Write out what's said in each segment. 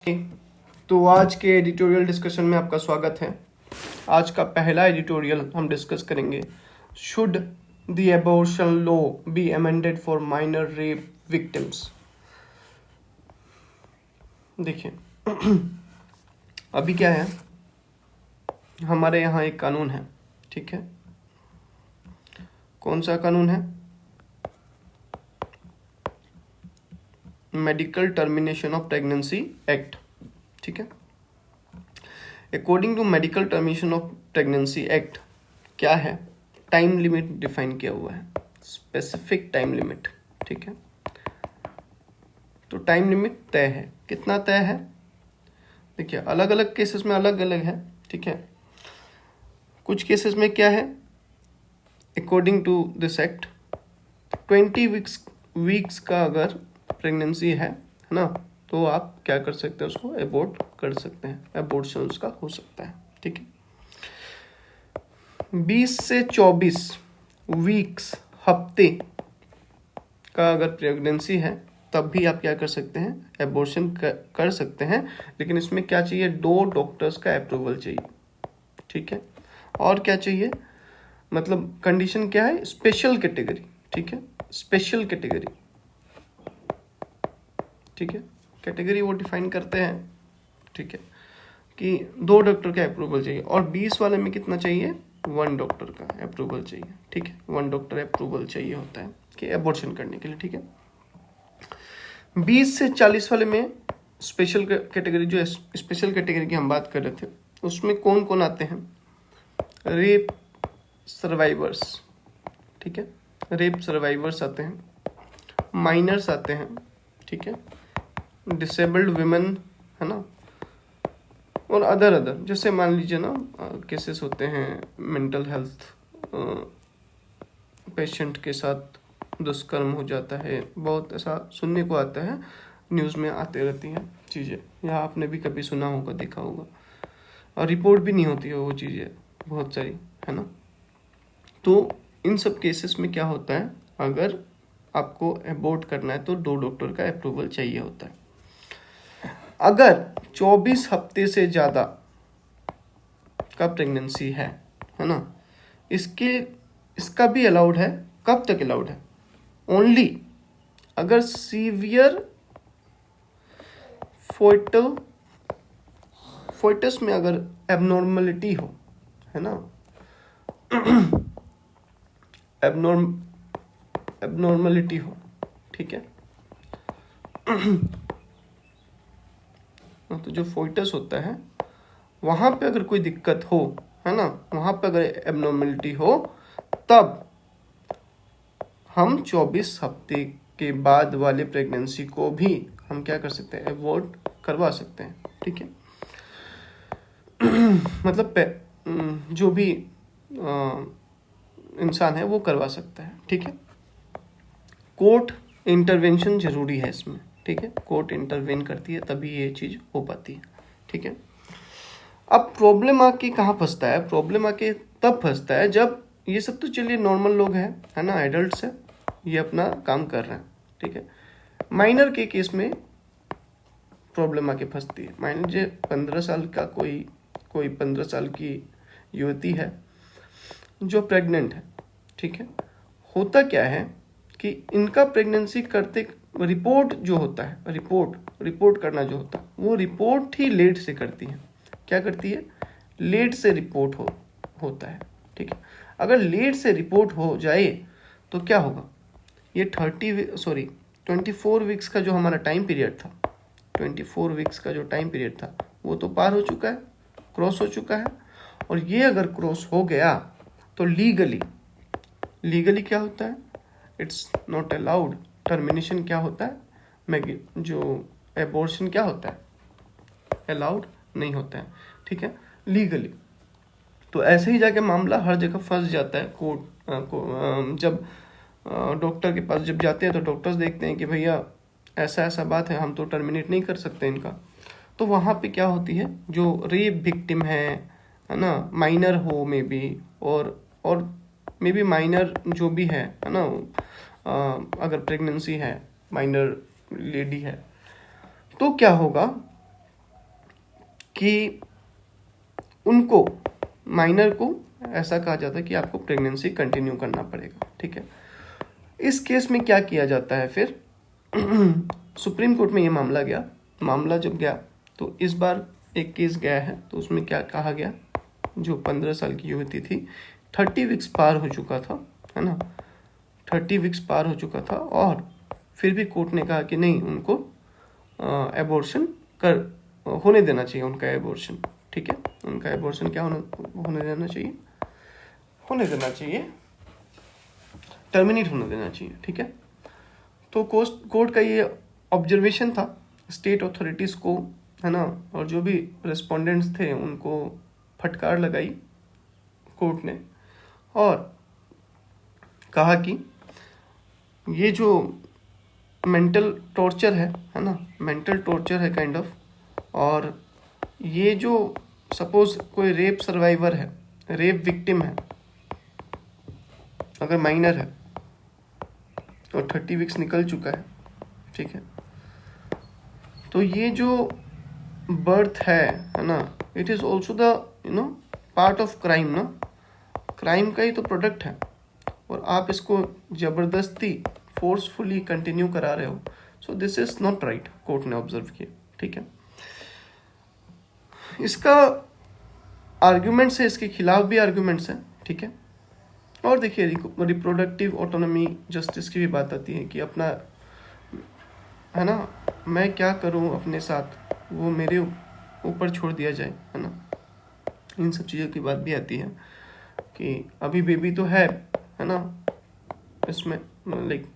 तो आज के एडिटोरियल डिस्कशन में आपका स्वागत है। आज का पहला एडिटोरियल हम डिस्कस करेंगे, should the abortion law be amended for minor rape victims. देखिए अभी क्या है, हमारे यहाँ एक कानून है, ठीक है। कौन सा कानून है? Medical termination of pregnancy act, ठीक है। According to medical termination of pregnancy act क्या है, टाइम लिमिट डिफाइन किया हुआ है, स्पेसिफिक टाइम लिमिट, ठीक है। तो टाइम लिमिट तय है, कितना तय है? देखिए अलग अलग केसेस में अलग अलग है, ठीक है। कुछ केसेस में क्या है, according to this act 20 weeks का अगर प्रेगनेंसी है ना, तो आप क्या कर सकते हैं, उसको अबॉर्ट कर सकते हैं, अबॉर्शन उसका हो सकता है, ठीक है। 20 से 24 वीक्स, हफ्ते का अगर प्रेगनेंसी है तब भी आप क्या कर सकते हैं, अबॉर्शन कर सकते हैं। लेकिन इसमें क्या चाहिए, 2 डॉक्टर्स का अप्रूवल चाहिए, ठीक है। और क्या चाहिए, मतलब कंडीशन क्या है, स्पेशल कैटेगरी, ठीक है, स्पेशल कैटेगरी, ठीक है। कैटेगरी वो डिफाइन करते हैं, ठीक है, कि 2 डॉक्टर का अप्रूवल चाहिए। और 20 वाले में कितना चाहिए, 1 डॉक्टर का अप्रूवल चाहिए, ठीक है। 1 डॉक्टर अप्रूवल चाहिए होता है कि अबॉर्शन करने के लिए, ठीक है। 20 से 40 वाले में स्पेशल कैटेगरी, जो स्पेशल कैटेगरी की हम बात कर रहे थे, उसमें कौन कौन आते हैं, रेप सर्वाइवर्स, ठीक है, रेप सर्वाइवर्स आते हैं, माइनर्स आते हैं, ठीक है, डिसेबल्ड विमेन, है ना, और अदर जैसे मान लीजिए ना केसेस होते हैं मेंटल हेल्थ पेशेंट के साथ दुष्कर्म हो जाता है, बहुत ऐसा सुनने को आता है, न्यूज़ में आते रहती हैं चीज़ें, या आपने भी कभी सुना होगा, देखा होगा, और रिपोर्ट भी नहीं होती है वो चीज़ें बहुत सारी, है ना। तो इन सब केसेस में क्या होता है, अगर आपको अबॉर्ट करना है तो 2 डॉक्टर का अप्रूवल चाहिए होता है। अगर 24 हफ्ते से ज़्यादा का प्रेगनेंसी है ना, इसका भी अलाउड है। कब तक अलाउड है, ओनली अगर सीवियर फोइटस में अगर एबनॉर्मलिटी हो, है ना, एबनॉर्मलिटी हो, ठीक है। तो जो फोइटस होता है वहाँ पे अगर कोई दिक्कत हो, है ना, वहाँ पे अगर एबनॉर्मलिटी हो, तब हम 24 हफ्ते के बाद वाले प्रेगनेंसी को भी हम क्या कर सकते हैं, अबॉर्ट करवा सकते हैं, ठीक है। मतलब जो भी इंसान है वो करवा सकता है, ठीक है। कोर्ट इंटरवेंशन जरूरी है इसमें, ठीक है, कोर्ट इंटरवेन करती है तभी ये चीज़ हो पाती है, ठीक है। अब प्रॉब्लम आके कहाँ फंसता है, प्रॉब्लम आके तब फंसता है जब ये सब तो चलिए नॉर्मल लोग हैं, है ना, एडल्ट्स हैं, ये अपना काम कर रहे हैं, ठीक है। माइनर के केस में प्रॉब्लम आके फंसती है। मान लीजिए 15 साल का कोई 15 साल की युवती है जो प्रेग्नेंट है, ठीक है। होता क्या है कि इनका प्रेगनेंसी करते रिपोर्ट जो होता है, रिपोर्ट करना जो होता है, वो रिपोर्ट ही लेट से करती है। क्या करती है, लेट से रिपोर्ट होता है, ठीक है। अगर लेट से रिपोर्ट हो जाए तो क्या होगा, ये 24 वीक्स का जो हमारा टाइम पीरियड था, 24 वीक्स का जो टाइम पीरियड था वो तो पार हो चुका है, क्रॉस हो चुका है। और ये अगर क्रॉस हो गया तो लीगली क्या होता है, इट्स नॉट अलाउड। टर्मिनेशन क्या होता है, जो एबॉर्शन क्या होता है, अलाउड नहीं होता है, ठीक है, लीगली। तो ऐसे ही जाके मामला हर जगह फंस जाता है। कोर्ट जब डॉक्टर के पास जब जाते हैं तो डॉक्टर्स देखते हैं कि भैया ऐसा बात है, हम तो टर्मिनेट नहीं कर सकते इनका। तो वहाँ पे क्या होती है, जो रेप विक्टिम है ना, माइनर हो मे बी, और मे बी माइनर जो भी है ना, अगर प्रेगनेंसी है, माइनर लेडी है, तो क्या होगा, कि उनको, माइनर को ऐसा कहा जाता है कि आपको प्रेगनेंसी कंटिन्यू करना पड़ेगा, ठीक है। इस केस में क्या किया जाता है फिर सुप्रीम कोर्ट में ये मामला गया। मामला जब गया तो इस बार एक केस गया है, तो उसमें क्या कहा गया, जो 15 साल की युवती थी, 30 वीक्स पार हो चुका था, है ना, 30 वीक्स पार हो चुका था, और फिर भी कोर्ट ने कहा कि नहीं, उनको एबॉर्शन होने देना चाहिए, उनका एबॉर्शन, ठीक है, उनका एबॉर्शन क्या होने देना चाहिए, टर्मिनेट होने देना चाहिए, ठीक है। तो कोर्ट का ये ऑब्जर्वेशन था स्टेट अथॉरिटीज़ को, है ना, और जो भी रेस्पोंडेंट्स थे उनको फटकार लगाई कोर्ट ने, और कहा कि ये जो मेंटल टॉर्चर है ना, मेंटल टॉर्चर है काइंड ऑफ, और ये जो सपोज कोई रेप सर्वाइवर है, रेप विक्टिम है, अगर माइनर है और 30 वीक्स निकल चुका है, ठीक है, तो ये जो बर्थ है ना, it is also the part of crime ना, क्राइम का ही तो प्रोडक्ट है, और आप इसको ज़बरदस्ती फोर्सफुली कंटिन्यू करा रहे हो, so this is not right, court ने ऑब्जर्व किया, ठीक है। इसका आर्ग्यूमेंट्स है, इसके खिलाफ भी आर्ग्यूमेंट्स हैं, ठीक है। और देखिए रिप्रोडक्टिव ऑटोनॉमी जस्टिस की भी बात आती है कि अपना, है ना, मैं क्या करूं अपने साथ, वो मेरे ऊपर छोड़ दिया जाए, है ना, इन सब चीज़ों की बात भी आती है कि अभी बेबी तो है ना, इसमें लाइक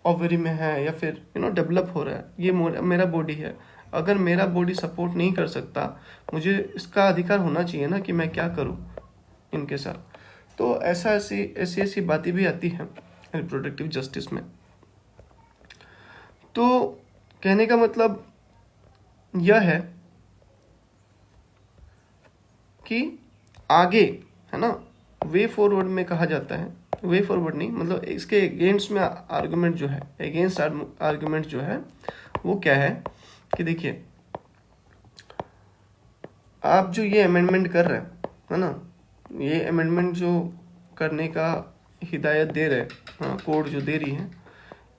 ओवरी में है, या फिर डेवलप हो रहा है, ये मेरा बॉडी है, अगर मेरा बॉडी सपोर्ट नहीं कर सकता, मुझे इसका अधिकार होना चाहिए ना कि मैं क्या करूं इनके साथ। तो ऐसी बातें भी आती हैं रिप्रोडक्टिव जस्टिस में। तो कहने का मतलब यह है कि आगे, है ना, वे फॉरवर्ड में कहा जाता है, वे फॉरवर्ड नहीं, मतलब इसके अगेंस्ट में आर्गुमेंट जो है, अगेंस्ट आर्गुमेंट जो है वो क्या है कि देखिए, आप जो ये अमेंडमेंट कर रहे हैं, है ना, ये अमेंडमेंट जो करने का हिदायत दे रहे, हाँ, कोर्ट जो दे रही है,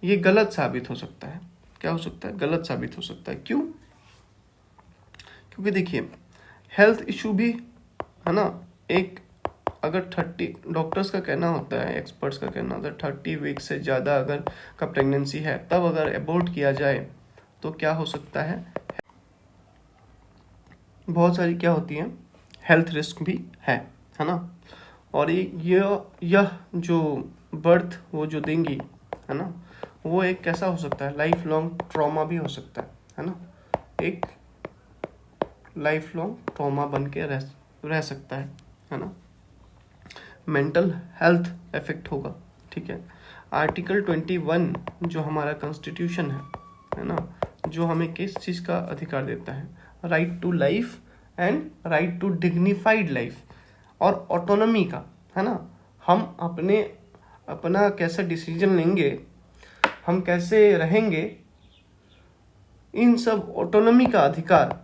ये गलत साबित हो सकता है। क्या हो सकता है? गलत साबित हो सकता है। क्यों? क्योंकि देखिए हेल्थ इशू भी, है ना, एक अगर 30, डॉक्टर्स का कहना होता है, एक्सपर्ट्स का कहना होता है 30 वीक से ज़्यादा अगर का प्रेगनेंसी है, तब अगर एबॉर्ट किया जाए तो क्या हो सकता है, बहुत सारी क्या होती हैं, हेल्थ रिस्क भी है ना। और यह जो बर्थ वो जो देंगी, है ना, वो एक कैसा हो सकता है, लाइफ लॉन्ग ट्रॉमा भी हो सकता है ना, एक लाइफ लॉन्ग ट्रॉमा बन के रह सकता है ना, मेंटल हेल्थ इफेक्ट होगा, ठीक है। आर्टिकल 21 जो हमारा कॉन्स्टिट्यूशन है ना, जो हमें किस चीज़ का अधिकार देता है, right to life and right to dignified life, और ऑटोनॉमी का, है ना, हम अपना कैसे डिसीजन लेंगे, हम कैसे रहेंगे, इन सब ऑटोनॉमी का अधिकार,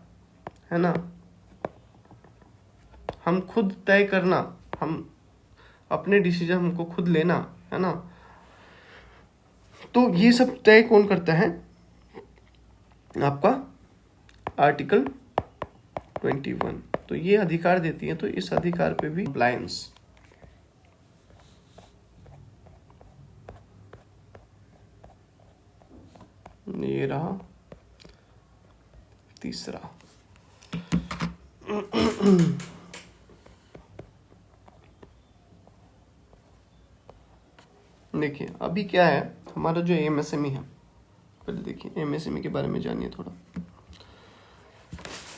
है ना, हम खुद तय करना, हम अपने डिसीजन हमको खुद लेना, है ना। तो ये सब तय कौन करता है? आपका आर्टिकल 21 तो ये अधिकार देती है। तो इस अधिकार पे भी कंप्लायंस, ये रहा तीसरा। देखिए अभी क्या है हमारा जो एमएसएमई है, पहले देखिए एमएसएमई के बारे में जानिए थोड़ा।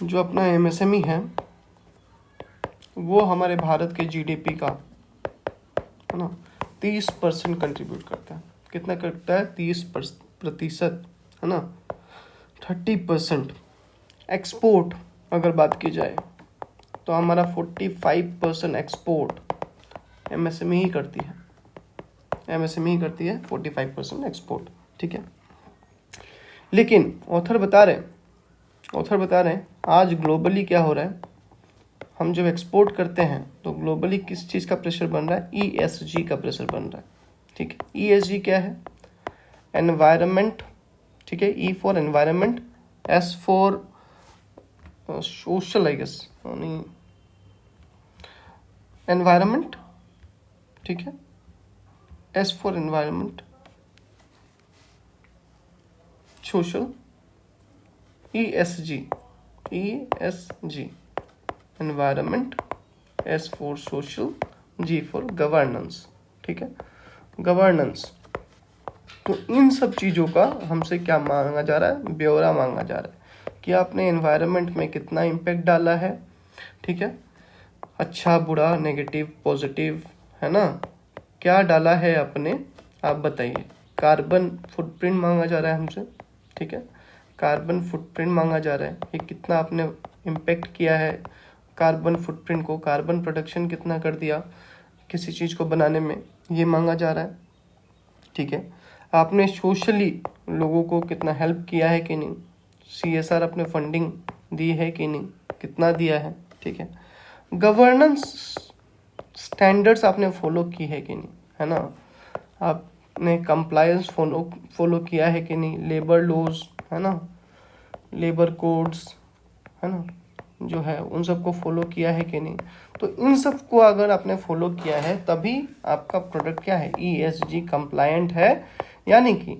जो अपना एमएसएमई है वो हमारे भारत के जीडीपी का, है ना, 30% कंट्रीब्यूट करता है। कितना करता है? 30%, है ना। 30% एक्सपोर्ट अगर बात की जाए तो हमारा 45% एक्सपोर्ट एमएसएमई ही करती है। एमएसएमई करती है 45% एक्सपोर्ट, ठीक है। लेकिन ऑथर बता रहे ऑथर बता रहे हैं आज ग्लोबली क्या हो रहा है, हम जब एक्सपोर्ट करते हैं तो ग्लोबली किस चीज़ का प्रेशर बन रहा है, ESG का प्रेशर बन रहा है। ठीक है, ESG क्या है, एनवायरनमेंट, ठीक है, E for environment, S for social, I guess नहीं, एनवायरनमेंट, ठीक है, S for environment, social, ESG, environment, S for social, G for governance. ठीक है, गवर्नेंस। तो इन सब चीज़ों का हमसे क्या मांगा जा रहा है, ब्यौरा मांगा जा रहा है कि आपने एनवायरनमेंट में कितना इम्पेक्ट डाला है। ठीक है, अच्छा बुरा नेगेटिव पॉजिटिव, है ना, क्या डाला है आपने, आप बताइए। कार्बन फुटप्रिंट मांगा जा रहा है हमसे। ठीक है, कार्बन फुटप्रिंट मांगा जा रहा है कि कितना आपने इम्पेक्ट किया है कार्बन फुटप्रिंट को, कार्बन प्रोडक्शन कितना कर दिया किसी चीज़ को बनाने में, ये मांगा जा रहा है। ठीक है, आपने सोशली लोगों को कितना हेल्प किया है कि नहीं, CSR आपने फंडिंग दी है कि नहीं, कितना दिया है। ठीक है, गवर्नेंस स्टैंडर्ड्स आपने फॉलो की है कि नहीं, है ना, आपने कंप्लायंस फॉलो किया है कि नहीं, लेबर लॉज, है ना, लेबर कोड्स, है ना, जो है उन सबको फॉलो किया है कि नहीं। तो इन सब को अगर आपने फॉलो किया है तभी आपका प्रोडक्ट क्या है, ESG कंप्लायंट है, यानी कि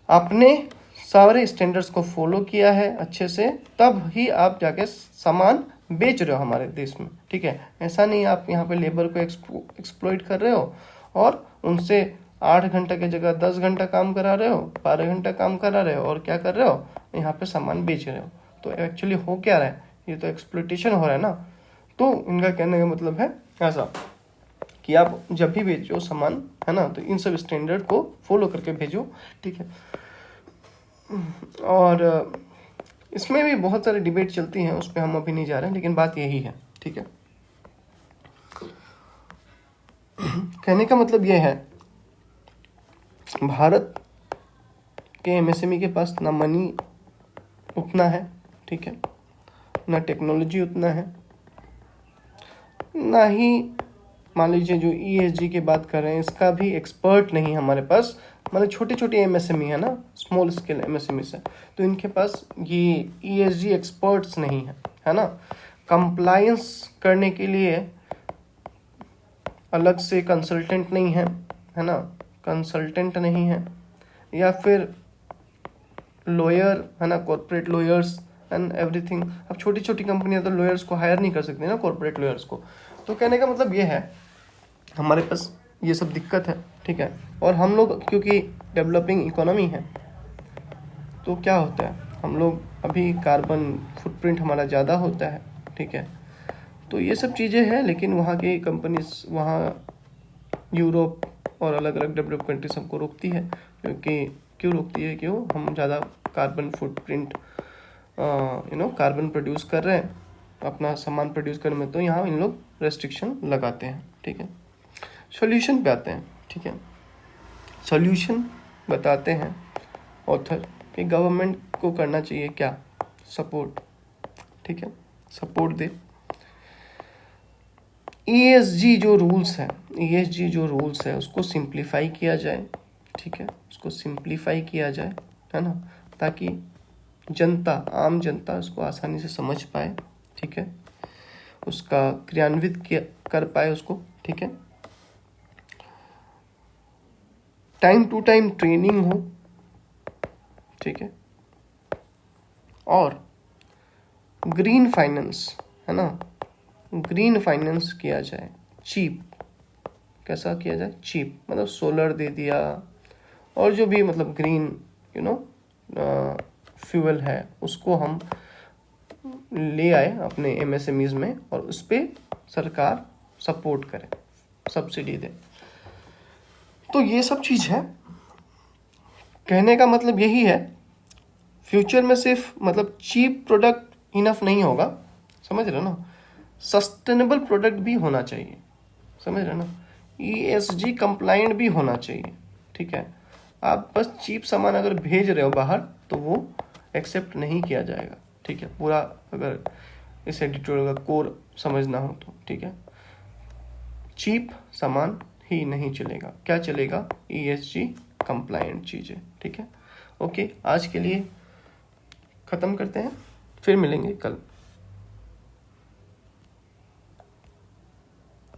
आपने सारे स्टैंडर्ड्स को फॉलो किया है अच्छे से, तब ही आप जाके सामान बेच रहे हो हमारे देश में। ठीक है, ऐसा नहीं आप यहाँ पे लेबर को एक्सप्लॉइट कर रहे हो और उनसे 8 घंटा की जगह 10 घंटा काम करा रहे हो, 12 घंटा काम करा रहे हो और क्या कर रहे हो, यहाँ पे सामान बेच रहे हो। तो एक्चुअली हो क्या रहा है, ये तो एक्सप्लॉइटेशन हो रहा है ना। तो इनका कहने का मतलब है ऐसा कि आप जब भी भेजो सामान, है ना, तो इन सब स्टैंडर्ड को फॉलो करके भेजो। ठीक है, और इसमें भी बहुत सारी डिबेट चलती हैं, उस पर हम अभी नहीं जा रहे हैं, लेकिन बात यही है। ठीक है, कहने का मतलब ये है भारत के MSME के पास ना मनी उतना है, ठीक है, ना टेक्नोलॉजी उतना है, ना ही मान लीजिए जो ESG की बात कर रहे हैं इसका भी एक्सपर्ट नहीं हमारे पास। मतलब छोटे छोटे MSME है ना, स्मॉल स्केल MSME है, तो इनके पास ये ESG एक्सपर्ट्स नहीं है ना। कंप्लायंस करने के लिए अलग से कंसल्टेंट नहीं है ना, कंसल्टेंट नहीं है, या फिर लॉयर, है ना, कॉर्पोरेट लॉयर्स एंड एवरीथिंग। अब छोटी छोटी कंपनियां तो लॉयर्स को हायर नहीं कर सकती ना, कॉर्पोरेट लॉयर्स को। तो कहने का मतलब ये है हमारे पास ये सब दिक्कत है। ठीक है, और हम लोग क्योंकि डेवलपिंग इकोनॉमी है तो क्या होता है, हम लोग अभी कार्बन फुटप्रिंट हमारा ज़्यादा होता है। ठीक है, तो ये सब चीज़ें हैं, लेकिन वहाँ की कंपनीज, वहाँ यूरोप और अलग अलग डेवलप कंट्रीज हमको रोकती है, क्योंकि क्यों रोकती है, क्यों हम ज़्यादा कार्बन फुटप्रिंट कार्बन प्रोड्यूस कर रहे हैं अपना सामान प्रोड्यूस करने में, तो यहाँ इन लोग रेस्ट्रिक्शन लगाते हैं। ठीक है, सॉल्यूशन पे आते हैं। ठीक है, सॉल्यूशन बताते हैं ऑथर कि गवर्नमेंट को करना चाहिए क्या, सपोर्ट। ठीक है, सपोर्ट दे। ESG जो रूल्स है उसको सिंप्लीफाई किया जाए। ठीक है, उसको सिंप्लीफाई किया जाए, है ना, ताकि जनता, आम जनता उसको आसानी से समझ पाए। ठीक है, उसका क्रियान्वित कर पाए उसको। ठीक है, टाइम टू टाइम ट्रेनिंग हो। ठीक है, और ग्रीन फाइनेंस, है ना, ग्रीन फाइनेंस किया जाए, चीप। कैसा किया जाए, चीप, मतलब सोलर दे दिया और जो भी मतलब ग्रीन फ्यूल है उसको हम ले आए अपने MSMEs में और उस पर सरकार सपोर्ट करे, सब्सिडी दे। तो ये सब चीज़ है। कहने का मतलब यही है, फ्यूचर में सिर्फ मतलब चीप प्रोडक्ट इनफ नहीं होगा, समझ रहे हो ना, सस्टेनेबल प्रोडक्ट भी होना चाहिए, समझ रहे हो ना, ESG कंप्लाइंट भी होना चाहिए। ठीक है, आप बस चीप सामान अगर भेज रहे हो बाहर तो वो एक्सेप्ट नहीं किया जाएगा, ठीक है। पूरा अगर इस एडिटोरियल का कोर समझना हो तो, ठीक है। चीप सामान ही नहीं चलेगा, क्या चलेगा? ESG कंप्लायंट चीज़ें, ठीक है। ओके, आज के लिए ख़त्म करते हैं, फिर मिलेंगे कल।